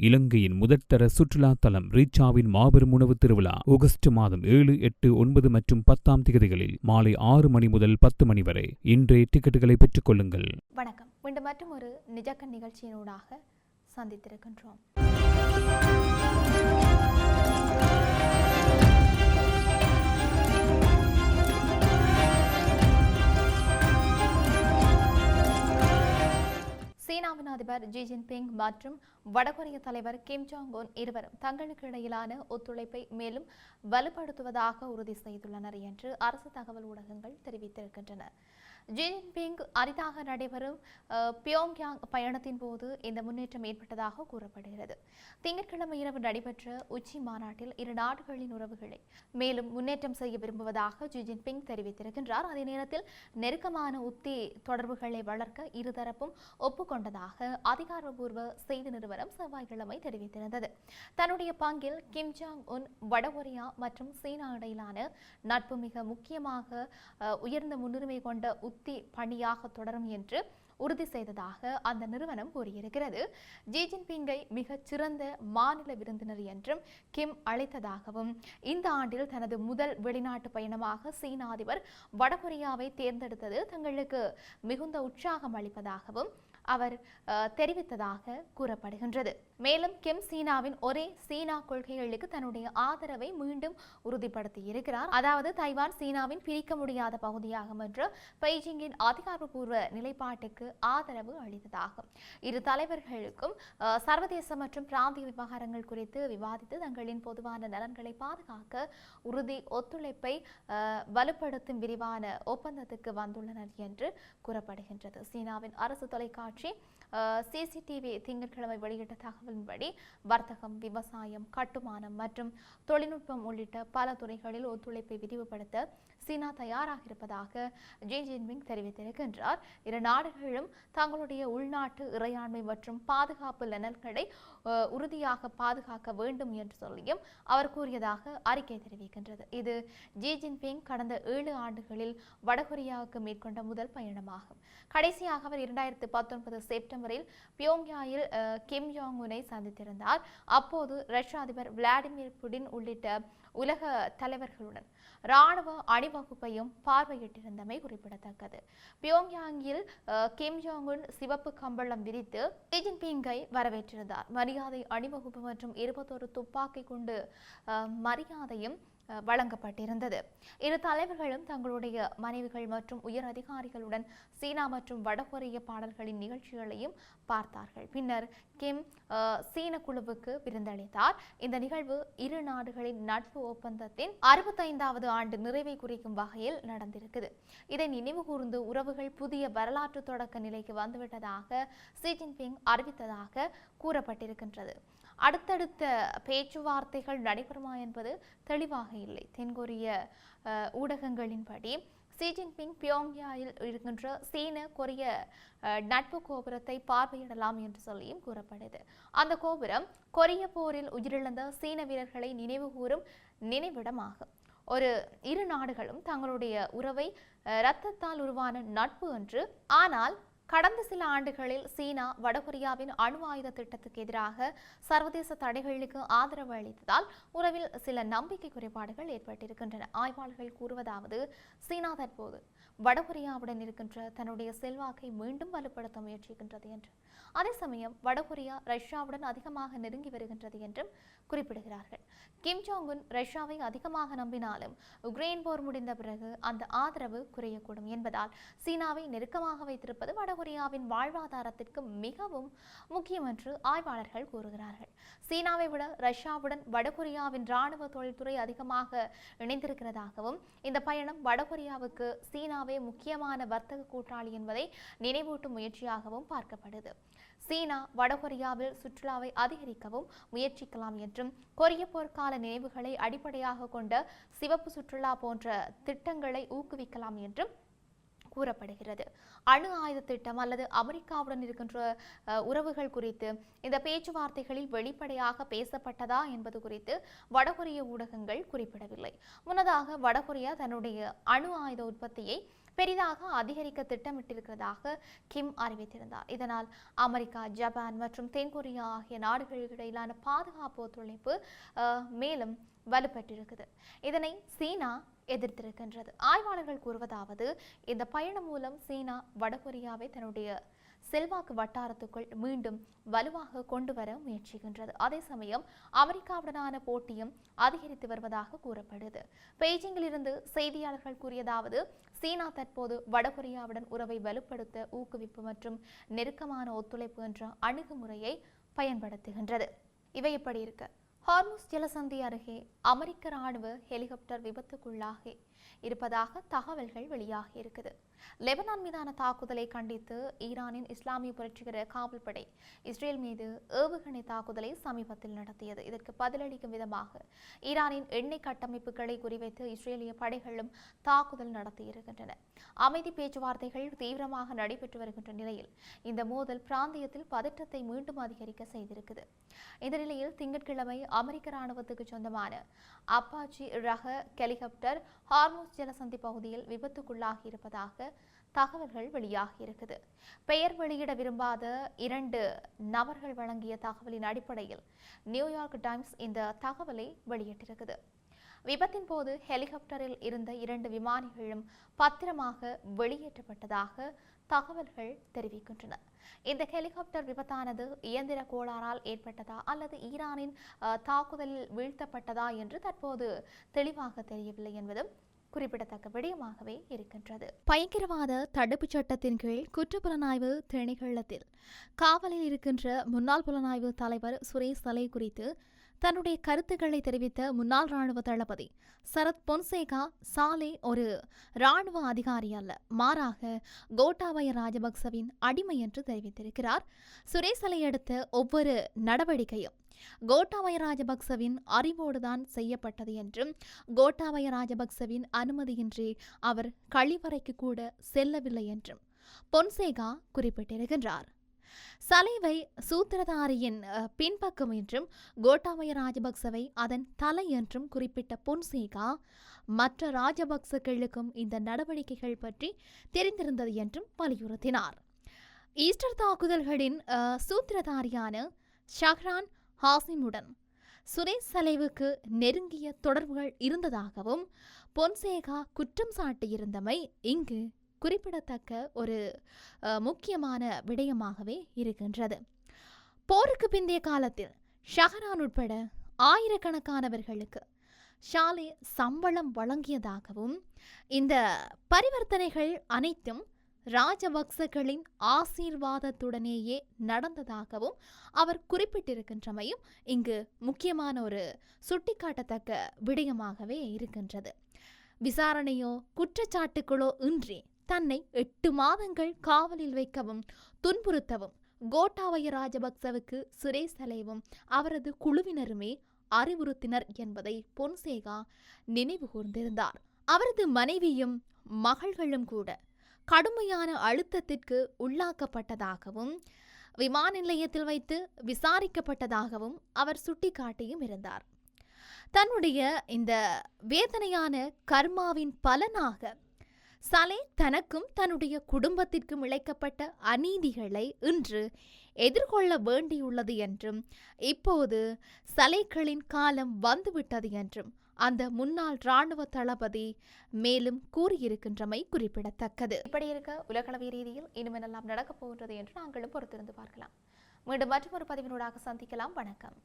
இலங்கையின் முதற்தர சுற்றுலா தலம் ரீச்சாவின் மாபெரும் உணவு திருவிழா ஆகஸ்ட் மாதம் 7, 8, 9 மற்றும் 10ஆம் தேதிகளில் மாலை 6 மணி முதல் 10 மணி வரை. இன்றே டிக்கெட்டுகளை பெற்றுக் கொள்ளுங்கள். வணக்கம். மீண்டும் மற்றும் ஒரு நிஜக்கண் நிகழ்ச்சியினூடாக சந்தித்திருக்கின்றோம். சீனாவின் அதிபர் ஜி ஜின்பிங் மற்றும் வடகொரிய தலைவர் கிம் ஜாங் உன் இருவரும் தங்களுக்கு இடையிலான ஒத்துழைப்பை மேலும் வலுப்படுத்துவதாக உறுதி செய்துள்ளனர் என்று அரசு தகவல் ஊடகங்கள் தெரிவித்திருக்கின்றன. ஜி ஜின்பிங் அரிதாக நடைபெறும் பியோங்யாங் பயணத்தின் போது இந்த முன்னேற்றம் ஏற்பட்டதாக கூறப்படுகிறது. திங்கட்கிழமை இரவு நடைபெற்ற உச்சி மாநாட்டில் இரு நாடுகளின் உறவுகளை மேலும் முன்னேற்றம் செய்ய விரும்புவதாக ஜி ஜின்பிங் தெரிவித்திருக்கின்றார். அதே நேரத்தில் நெருக்கமான உத்தி தொடர்புகளை வளர்க்க இருதரப்பும் ஒப்புக்கொண்டதாக அதிகாரப்பூர்வ செய்தி நிறுவனம் செவ்வாய்க்கிழமை தெரிவித்திருந்தது. தன்னுடைய பங்கில் கிம் ஜாங் உன் வடகொரியா மற்றும் சீனா இடையிலான நட்பு மிக முக்கியமாக உயர்ந்த முன்னுரிமை கொண்ட உத்தி பணியாக தொடரும் என்று உறுதி செய்ததாக அந்த நிறுவனம் கூறியிருக்கிறது. ஜி ஜின்பிங்கை மிகச் சிறந்த மாநில விருந்தினர் என்றும் கிம் அழைத்ததாகவும், இந்த ஆண்டில் தனது முதல் வெளிநாட்டு பயணமாக சீன அதிபர் வடகொரியாவை தேர்ந்தெடுத்தது தங்களுக்கு மிகுந்த உற்சாகம் அளிப்பதாகவும் அவர் தெரிவித்ததாக கூறப்படுகின்றது. மேலும் கிம் சீனாவின் ஒரே சீனா கொள்கைகளுக்கு தன்னுடைய ஆதரவை மீண்டும் உறுதிப்படுத்தியிருக்கிறார். அதாவது தைவான் சீனாவின் பிரிக்க முடியாத பகுதியாகும் என்ற பெய்ஜிங்கின் அதிகாரப்பூர்வ நிலைப்பாட்டுக்கு ஆதரவு அளித்ததாகும். இரு தலைவர்களுக்கும் சர்வதேச மற்றும் பிராந்திய விவகாரங்கள் குறித்து விவாதித்து தங்களின் பொதுவான நலன்களை பாதுகாக்க உறுதி ஒத்துழைப்பை வலுப்படுத்தும் விரிவான ஒப்பந்தத்துக்கு வந்துள்ளனர் என்று கூறப்படுகின்றது. சீனாவின் அரசு தொலைக்காட்சி சிசிடிவி திங்கட்கிழமை வெளியிட்ட தகவலின்படி வர்த்தகம், விவசாயம், கட்டுமானம் மற்றும் தொழில்நுட்பம் உள்ளிட்ட பல துறைகளில் ஒத்துழைப்பை விரிவுபடுத்த சீனா தயாராக இருப்பதாக ஜி ஜின்பிங் தெரிவித்திருக்கின்றார். இரு நாடுகளும் தங்களுடைய உள்நாட்டு இறையாண்மை மற்றும் பாதுகாப்பு நலன்களை உறுதியாக பாதுகாக்க வேண்டும் என்று சொல்லியும் அவர் கூறியதாக அறிக்கை தெரிவிக்கின்றது. இது ஜி ஜின்பிங் கடந்த 7 ஆண்டுகளில் வடகொரியாவுக்கு மேற்கொண்ட முதல் பயணமாகும். கடைசியாக அவர் 2019 செப்டம்பரில் பியோங்யாங்கில் கிம் ஜாங் உனை சந்தித்திருந்தார். அப்போது ரஷ்ய அதிபர் விளாடிமிர் புடின் உள்ளிட்ட உலக தலைவர்களுடன் ராணுவ அணிவகுப்பையும் பார்வையிட்டிருந்தமை குறிப்பிடத்தக்கது. பியோங்யாங்கில் கிம் ஜாங் உன் சிவப்பு கம்பளம் விரித்து ஜி ஜின்பிங்கை வரவேற்றிருந்தார். மரியாதை அணிவகுப்பு மற்றும் 21 துப்பாக்கி குண்டு மரியாதையும் வழங்கப்பட்டிருந்தது. இரு தலைவர்களும் தங்களுடைய மனைவிகள் மற்றும் உயர் அதிகாரிகளுடன் சீனா மற்றும் வடகொரிய பாடல்களின் நிகழ்ச்சிகளையும் பார்த்தார்கள். பின்னர் கிம் சீன குழுவுக்கு விருந்தளித்தார். இந்த நிகழ்வு இரு நாடுகளின் நட்பு ஒப்பந்தத்தின் 65வது ஆண்டு நிறைவை குறிக்கும் வகையில் நடந்திருக்குது. இதை நினைவு கூர்ந்து உறவுகள் புதிய வரலாற்று தொடக்க நிலைக்கு வந்துவிட்டதாக ஷி ஜின்பிங் அறிவித்ததாக கூறப்பட்டிருக்கின்றது. அடுத்தடுத்த பேச்சுவார்த்தைகள் நடைபெறுமா என்பது தெளிவாக இல்லை. தென்கொரிய ஊடகங்களின்படி ஷி ஜின்பிங் பியோங்யாங்கில் இருக்கின்ற சீன கொரிய நட்பு கோபுரத்தை பார்வையிடலாம் என்று சொல்லியும் கூறப்படுது. அந்த கோபுரம் கொரிய போரில் உயிரிழந்த சீன வீரர்களை நினைவு கூறும் நினைவிடமாகும். இரு நாடுகளும் தங்களுடைய உறவை இரத்தத்தால் உருவான நட்பு என்று, ஆனால் கடந்த சில ஆண்டுகளில் சீனா வடகொரியாவின் அணு ஆயுத திட்டத்துக்கு எதிராக சர்வதேச தடைகளுக்கு ஆதரவு அளித்ததால் உறவில் சில நம்பிக்கை குறைபாடுகள் ஏற்பட்டிருக்கின்றன. ஆய்வாளர்கள் கூறுவதாவது, சீனா தற்போது வடகொரியாவுடன் இருக்கின்ற தன்னுடைய செல்வாக்கை மீண்டும் வலுப்படுத்த முயற்சிக்கின்றது என்று. அதே சமயம் வடகொரியா ரஷ்யாவுடன் அதிகமாக நெருங்கி வருகின்றது என்றும் குறிப்பிடுகிறார்கள். கிம் ஜாங் உன் ரஷ்யாவை அதிகமாக நம்பினாலும் உக்ரைன் போர் முடிந்த பிறகு அந்த ஆதரவு குறையக்கூடும் என்பதால் சீனாவை நெருக்கமாக வைத்திருப்பது வடகொரியாவின் வாழ்வாதாரத்திற்கு மிகவும் முக்கியம் என்று ஆய்வாளர்கள் கூறுகிறார்கள். சீனாவை விட ரஷ்யாவுடன் வடகொரியாவின் இராணுவ தொழில்துறை அதிகமாக இணைந்திருக்கிறதாகவும், இந்த பயணம் வடகொரியாவுக்கு சீனாவே முக்கியமான வர்த்தக கூட்டாளி என்பதை நினைவூட்டும் முயற்சியாகவும் பார்க்கப்படுது. சீனா வடகொரியாவில் சுற்றுலாவை அதிகரிக்கவும் முயற்சிக்கலாம் என்றும், கொரிய போர்க்கால நினைவுகளை அடிப்படையாக கொண்ட சிவப்பு சுற்றுலா போன்ற திட்டங்களை ஊக்குவிக்கலாம் என்றும் கூறப்படுகிறது. அணு ஆயுத திட்டம் அல்லது அமெரிக்காவுடன் இருக்கின்ற உறவுகள் குறித்து இந்த பேச்சுவார்த்தைகளில் வெளிப்படையாக பேசப்பட்டதா என்பது குறித்து வடகொரிய ஊடகங்கள் குறிப்பிடவில்லை. முன்னதாக வடகொரியா தன்னுடைய அணு ஆயுத உற்பத்தியை பெரிதாக அதிகரிக்க திட்டமிட்டிருக்கிறதாக கிம் அறிவித்திருந்தார். இதனால் அமெரிக்கா, ஜப்பான் மற்றும் தென்கொரியா ஆகிய நாடுகளுக்கு இடையிலான பாதுகாப்பு ஒத்துழைப்பு மேலும் வலுப்பெற்றிருக்குது. இதனை சீனா எதிர்த்திருக்கின்றது. ஆய்வாளர்கள் கூறுவதாவது, இந்த பயணம் மூலம் சீனா வடகொரியாவை தன்னுடைய செல்வாக்கு வட்டாரத்துக்குள் மீண்டும் வலுவாக கொண்டு வர முயற்சிக்கின்றது. அதே சமயம் அமெரிக்காவுடனான போட்டியும் அதிகரித்து வருவதாக கூறப்படுது. பெய்ஜிங்கில் இருந்து செய்தியாளர்கள் கூறியதாவது, சீனா தற்போது வடகொரியாவுடன் உறவை வலுப்படுத்த ஊக்குவிப்பு மற்றும் நெருக்கமான ஒத்துழைப்பு என்ற அணுகுமுறையை பயன்படுத்துகின்றது. இவை எப்படி இருக்க, ஹார்முஸ் ஜலசந்தி அருகே அமெரிக்க ராணுவ ஹெலிகாப்டர் விபத்துக்குள்ளாகி இருப்பதாக தகவல்கள் வெளியாகி இருக்குது. லெபனான் மீதான தாக்குதலை கண்டித்து ஈரானின் இஸ்லாமிய புரட்சிகர காவல்படை இஸ்ரேல் மீது ஏவுகணை தாக்குதலை சமீபத்தில் நடத்தியது. இதற்கு பதிலளிக்கும் விதமாக ஈரானின் எண்ணெய் கட்டமைப்புகளை குறிவைத்து இஸ்ரேலிய படைகளும் தாக்குதல் நடத்தியிருக்கின்றன. அமைதி பேச்சுவார்த்தைகள் தீவிரமாக நடைபெற்று வருகின்ற நிலையில் இந்த மோதல் பிராந்தியத்தில் பதற்றத்தை மீண்டும் அதிகரிக்க செய்திருக்குது. இந்த நிலையில் திங்கட்கிழமை அமெரிக்க ராணுவத்துக்கு சொந்தமான அப்பாச்சி ரக ஹெலிகாப்டர் ஹார்முஸ் ஜலசந்தி பகுதியில் விபத்துக்குள்ளாகி இருப்பதாக தகவல்கள் வெளியாகி இருக்குது. பெயர் வெளியிட விரும்பாத 2 நபர்கள் வழங்கிய தகவலின் அடிப்படையில் நியூயார்க் டைம்ஸ் இந்த தகவலை வெளியிட்டிருக்குது. விபத்தின் போது ஹெலிகாப்டரில் இருந்த 2 விமானிகளும் பத்திரமாக வெளியேற்றப்பட்டதாக தகவல்கள் தெரிவிக்கின்றன. இந்த ஹெலிகாப்டர் விபத்தானது இயந்திர கோளாறால் ஏற்பட்டதா அல்லது ஈரானின் தாக்குதலில் வீழ்த்தப்பட்டதா என்று தற்போது தெளிவாக தெரியவில்லை என்பதும் குறிப்பிடத்தக்க விடயமாகவே இருக்கின்றது. பயங்கரவாத தடுப்புச் சட்டத்தின் கீழ் குற்றப்புலனாய்வு திணைக்களத்தில் காவலில் இருக்கின்ற முன்னாள் புலனாய்வு தலைவர் சுரேஷ் சலை குறித்து தன்னுடைய கருத்துக்களை தெரிவித்த முன்னாள் ராணுவ தளபதி சரத் பொன்சேகா, சாலே ஒரு ராணுவ அதிகாரி அல்ல, மாறாக கோட்டாபய ராஜபக்சவின் அடிமை என்று தெரிவித்திருக்கிறார். சுரேஷ் சலை எடுத்த ஒவ்வொரு நடவடிக்கையும் கோட்டாபய ராஜபக்சவின் அறிவோடுதான் செய்யப்பட்டது என்றும், கோட்டாபய ராஜபக்சவின் அனுமதியின்றி அவர் கழிவறைக்கு கூட செல்லவில்லை என்றும் பொன்சேகா குறிப்பிட்டிருக்கின்றார். சலைவை சூத்திரதாரியின் பின்பக்கம் என்றும், கோட்டாபய ராஜபக்சவை அதன் தலை என்றும் குறிப்பிட்ட பொன்சேகா, மற்ற ராஜபக்சர்களுக்கும் இந்த நடவடிக்கைகள் பற்றி தெரிந்திருந்தது என்றும் வலியுறுத்தினார். ஈஸ்டர் தாக்குதல்களின் சூத்திரதாரியான ஷஹ்ரான் ஹாசிமுடன் சுரேஷ் சலைவுக்கு நெருங்கிய தொடர்புகள் இருந்ததாகவும் பொன்சேகா குற்றம் சாட்டியிருந்தமை இங்கு குறிப்பிடத்தக்க ஒரு முக்கியமான விடயமாகவே இருக்கின்றது. போருக்கு பிந்தைய காலத்தில் ஷஹரான் உட்பட ஆயிரக்கணக்கானவர்களுக்கு ஷாலே சம்பளம் வழங்கியதாகவும், இந்த பரிவர்த்தனைகள் அனைத்தும் ராஜபக்சகளின் ஆசீர்வாதத்துடனேயே நடந்ததாகவும் அவர் குறிப்பிட்டிருக்கின்றமையும் இங்கு முக்கியமான ஒரு சுட்டிக்காட்டத்தக்க விடயமாகவே இருக்கின்றது. விசாரணையோ குற்றச்சாட்டுகளோ இன்றி தன்னை 8 மாதங்கள் காவலில் வைக்கவும் துன்புறுத்தவும் கோட்டாபய ராஜபக்சவுக்கு சுரேஷ் சலைவும் அவரது குழுவினருமே அறிவுறுத்தினர் என்பதை பொன்சேகா நினைவு கூர்ந்திருந்தார். அவரது மனைவியும் மகள்களும் கூட கடுமையான அழுத்தத்திற்கு உள்ளாக்கப்பட்டதாகவும், விமான நிலையத்தில் வைத்து விசாரிக்கப்பட்டதாகவும் அவர் சுட்டிக்காட்டியும் இருந்தார். தன்னுடைய இந்த வேதனையான கர்மாவின் பலனாக சலே தனக்கும் தன்னுடைய குடும்பத்திற்கும் இழைக்கப்பட்ட அநீதிகளை இன்று எதிர்கொள்ள வேண்டியுள்ளது என்றும், இப்போது சலைகளின் காலம் வந்துவிட்டது என்றும் அந்த முன்னாள் ராணுவ தளபதி மேலும் கூறியிருக்கின்றமை குறிப்பிடத்தக்கது. இப்படி இருக்க உலகளவிய ரீதியில் இனிமேலாம் நடக்கப் போகின்றது என்று நாங்களும் பொறுத்திருந்து பார்க்கலாம். மீண்டும் மற்றொரு பதிவினூடாக சந்திக்கலாம். வணக்கம்.